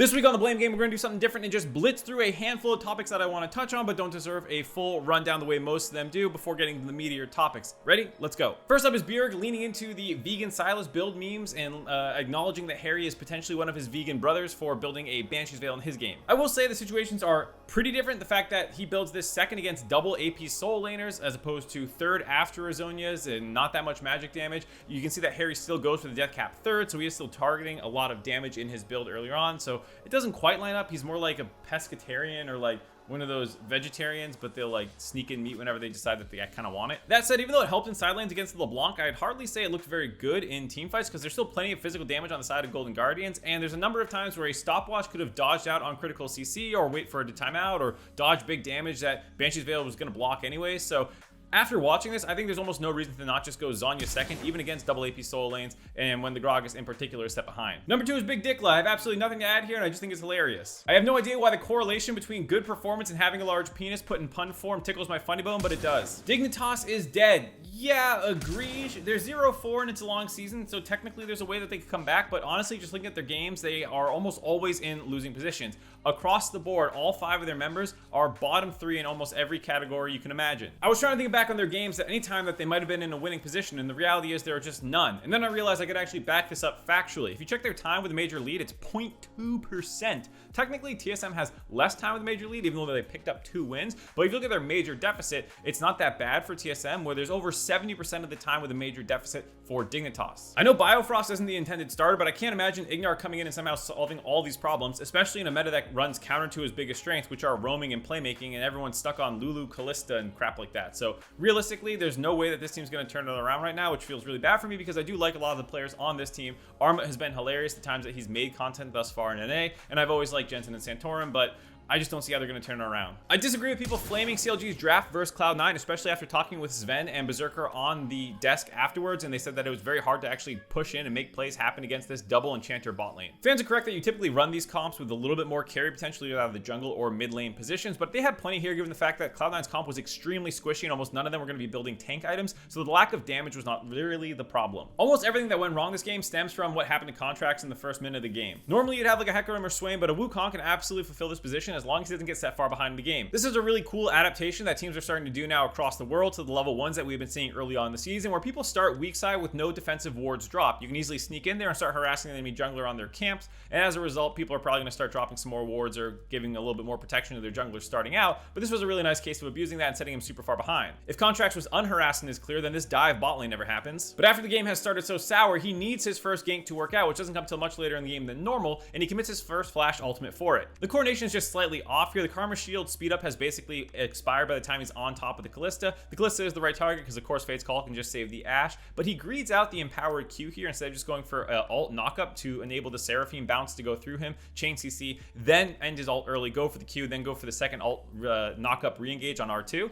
This week on the Blame Game, we're going to do something different and just blitz through a handful of topics that I want to touch on but don't deserve a full rundown the way most of them do before getting to the meatier topics. Ready? Let's go. First up is Bjerg leaning into the vegan Sylas build memes and acknowledging that Haeri is potentially one of his vegan brothers for building a Banshee's Veil in his game. I will say the situations are pretty different. The fact that he builds this second against double AP soul laners as opposed to third after Azonias and not that much magic damage. You can see that Haeri still goes for the death cap third, so he is still targeting a lot of damage in his build earlier on. So it doesn't quite line up. He's more like a pescatarian or like one of those vegetarians, but they'll like sneak in meat whenever they decide that they kind of want it. That said, even though it helped in side lanes against the LeBlanc, I'd hardly say it looked very good in team fights because there's still plenty of physical damage on the side of Golden Guardians, and there's a number of times where a stopwatch could have dodged out on critical CC or wait for it to time out or dodge big damage that Banshee's Veil was going to block anyway. So after watching this, I think there's almost no reason to not just go Zhonya second, even against double AP soul lanes, and when the Gragas in particular is step behind. Number 2 is Big Vicla. I have absolutely nothing to add here, and I just think it's hilarious. I have no idea why the correlation between good performance and having a large penis put in pun form tickles my funny bone, but it does. Dignitas is dead. Yeah, agreed. They're 0-4 and it's a long season, so technically there's a way that they could come back, but honestly, just looking at their games, they are almost always in losing positions. Across the board, all 5 of their members are bottom 3 in almost every category you can imagine. I was trying to think back on their games at any time that they might have been in a winning position, and the reality is there are just none. And then I realized I could actually back this up factually. If you check their time with a major lead, it's 0.2%. Technically, TSM has less time with a major lead, even though they picked up 2 wins. But if you look at their major deficit, it's not that bad for TSM, where there's over 70% of the time with a major deficit for Dignitas. I know Biofrost isn't the intended starter, but I can't imagine Ignar coming in and somehow solving all these problems, especially in a meta that runs counter to his biggest strengths, which are roaming and playmaking, and everyone's stuck on Lulu, Callista, and crap like that. So realistically, there's no way that this team's going to turn it around right now, which feels really bad for me because I do like a lot of the players on this team. Arma has been hilarious the times that he's made content thus far in NA, and I've always liked Jensen and Santorum, but I just don't see how they're going to turn it around. I disagree with people flaming CLG's draft versus Cloud9, especially after talking with Sven and Berserker on the desk afterwards, and they said that it was very hard to actually push in and make plays happen against this double enchanter bot lane. Fans are correct that you typically run these comps with a little bit more carry potentially out of the jungle or mid lane positions, but they had plenty here given the fact that Cloud9's comp was extremely squishy and almost none of them were going to be building tank items, so the lack of damage was not really the problem. Almost everything that went wrong this game stems from what happened to contracts in the first minute of the game. Normally you'd have like a Hecarim or Swain, but a Wukong can absolutely fulfill this position as long as he doesn't get set far behind the game. This is a really cool adaptation that teams are starting to do now across the world to the level 1s that we've been seeing early on in the season, where people start weak side with no defensive wards drop. You can easily sneak in there and start harassing the enemy jungler on their camps, and as a result, people are probably going to start dropping some more wards or giving a little bit more protection to their junglers starting out, but this was a really nice case of abusing that and setting him super far behind. If Contracts was unharassed and is clear, then this dive bot lane never happens. But after the game has started so sour, he needs his first gank to work out, which doesn't come till much later in the game than normal, and he commits his first flash ultimate for it. The coordination is just slightly off here. The Karma Shield speed up has basically expired by the time he's on top of the Callista. The Callista is the right target because of course Fate's Call can just save the Ashe, but he greeds out the empowered Q here instead of just going for alt knockup to enable the Seraphine bounce to go through him, chain CC, then end his ult early, go for the Q, then go for the second alt knockup re-engage on R2.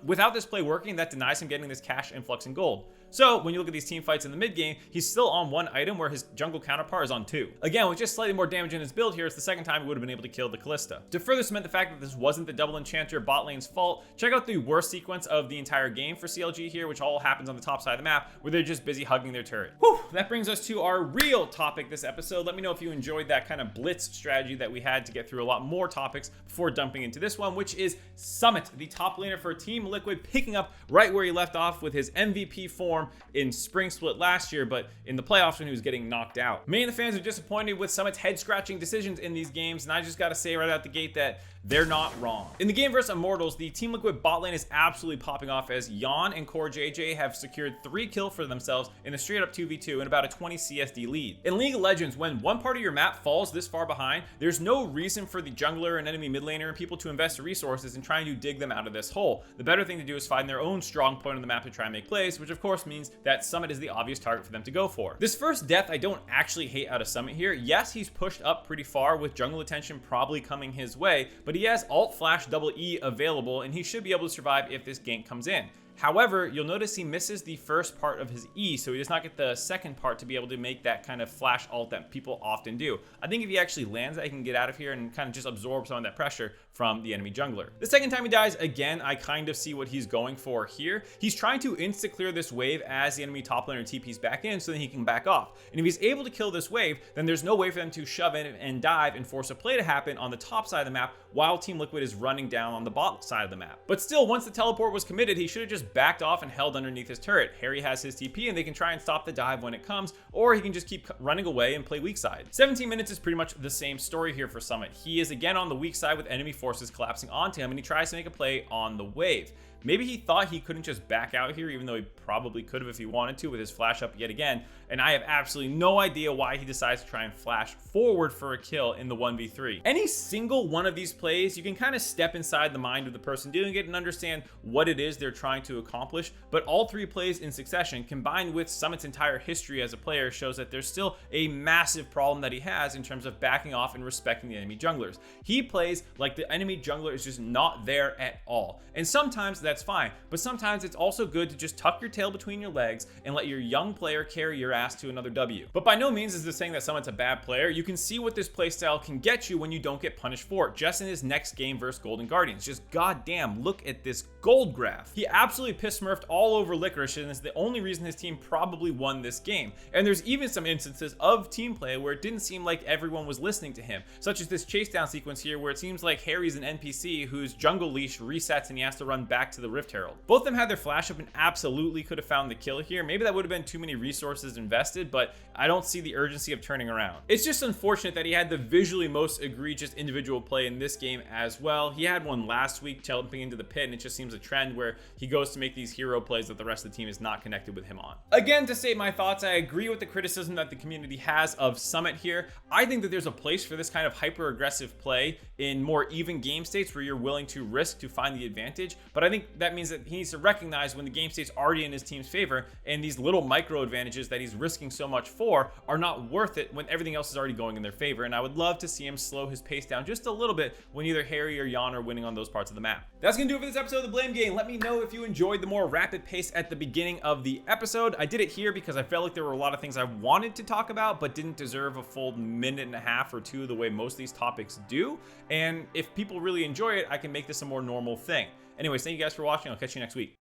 Without this play working, that denies him getting this cash influx in gold. So when you look at these team fights in the mid game, he's still on 1 item where his jungle counterpart is on 2. Again, with just slightly more damage in his build here, it's the second time he would have been able to kill the Callista. To further cement the fact that this wasn't the double enchanter bot lane's fault, check out the worst sequence of the entire game for CLG here, which all happens on the top side of the map, where they're just busy hugging their turret. Whew, that brings us to our real topic this episode. Let me know if you enjoyed that kind of blitz strategy that we had to get through a lot more topics before dumping into this one, which is Summit, the top laner for Team Liquid, picking up right where he left off with his MVP form in Spring Split last year, but in the playoffs when he was getting knocked out. Many of the fans are disappointed with Summit's head-scratching decisions in these games, and I just gotta say right out the gate that they're not wrong. In the game versus Immortals, the Team Liquid bot lane is absolutely popping off as Yan and Core JJ have secured 3 kills for themselves in a straight up 2v2 and about a 20 CSD lead. In League of Legends, when one part of your map falls this far behind, there's no reason for the jungler and enemy mid laner and people to invest resources in trying to dig them out of this hole. The better thing to do is find their own strong point on the map to try and make plays, which of course means that Summit is the obvious target for them to go for. This first death I don't actually hate out of Summit here. Yes, he's pushed up pretty far with jungle attention probably coming his way, but he has alt flash double E available and he should be able to survive if this gank comes in. However, you'll notice he misses the first part of his E, so he does not get the second part to be able to make that kind of flash ult that people often do. I think if he actually lands that, he can get out of here and kind of just absorb some of that pressure from the enemy jungler. The second time he dies, again, I kind of see what he's going for here. He's trying to insta-clear this wave as the enemy top laner TP's back in so that he can back off. And if he's able to kill this wave, then there's no way for them to shove in and dive and force a play to happen on the top side of the map while Team Liquid is running down on the bottom side of the map. But still, once the teleport was committed, he should have just backed off and held underneath his turret. Haeri has his TP and they can try and stop the dive when it comes, or he can just keep running away and play weak side. 17 minutes is pretty much the same story here for Summit. He is again on the weak side with enemy forces collapsing onto him, and he tries to make a play on the wave. Maybe he thought he couldn't just back out here, even though he probably could have if he wanted to with his flash up yet again. And I have absolutely no idea why he decides to try and flash forward for a kill in the 1v3. Any single one of these plays, you can kind of step inside the mind of the person doing it and understand what it is they're trying to accomplish. But all three plays in succession, combined with Summit's entire history as a player, shows that there's still a massive problem that he has in terms of backing off and respecting the enemy junglers. He plays like the enemy jungler is just not there at all. And sometimes that's fine, but sometimes it's also good to just tuck your tail between your legs and let your young player carry your ass to another W. But by no means is this saying that Summit's a bad player. You can see what this playstyle can get you when you don't get punished for it. Just in his next game versus Golden Guardians, just goddamn, look at this gold graph. He absolutely piss smurfed all over Licorice, and is the only reason his team probably won this game. And there's even some instances of team play where it didn't seem like everyone was listening to him, such as this chase down sequence here where it seems like Haeri's an NPC whose jungle leash resets and he has to run back to the Rift Herald. Both of them had their flash up and absolutely could have found the kill here. Maybe that would have been too many resources invested, but I don't see the urgency of turning around. It's just unfortunate that he had the visually most egregious individual play in this game as well. He had one last week jumping into the pit, and it just seems a trend where he goes to make these hero plays that the rest of the team is not connected with him on. Again, to state my thoughts, I agree with the criticism that the community has of Summit here. I think that there's a place for this kind of hyper aggressive play in more even game states where you're willing to risk to find the advantage, but I think that means that he needs to recognize when the game state's already in his team's favor and these little micro advantages that he's risking so much for are not worth it when everything else is already going in their favor. And I would love to see him slow his pace down just a little bit when either Haeri or Jan are winning on those parts of the map. That's gonna do it for this episode of The Blame Game. Let me know if you enjoyed the more rapid pace at the beginning of the episode. I did it here because I felt like there were a lot of things I wanted to talk about but didn't deserve a full minute and a half or two the way most of these topics do. And if people really enjoy it, I can make this a more normal thing. Anyways, thank you guys for watching. I'll catch you next week.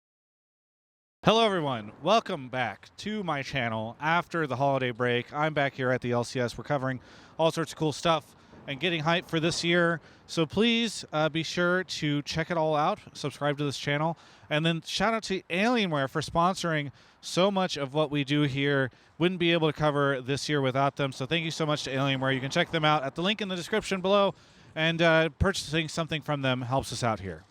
Hello everyone, welcome back to my channel after the holiday break. I'm back here at the LCS. We're covering all sorts of cool stuff and getting hyped for this year. So please be sure to check it all out, subscribe to this channel, and then shout out to Alienware for sponsoring so much of what we do here. Wouldn't be able to cover this year without them. So thank you so much to Alienware. You can check them out at the link in the description below, and purchasing something from them helps us out here.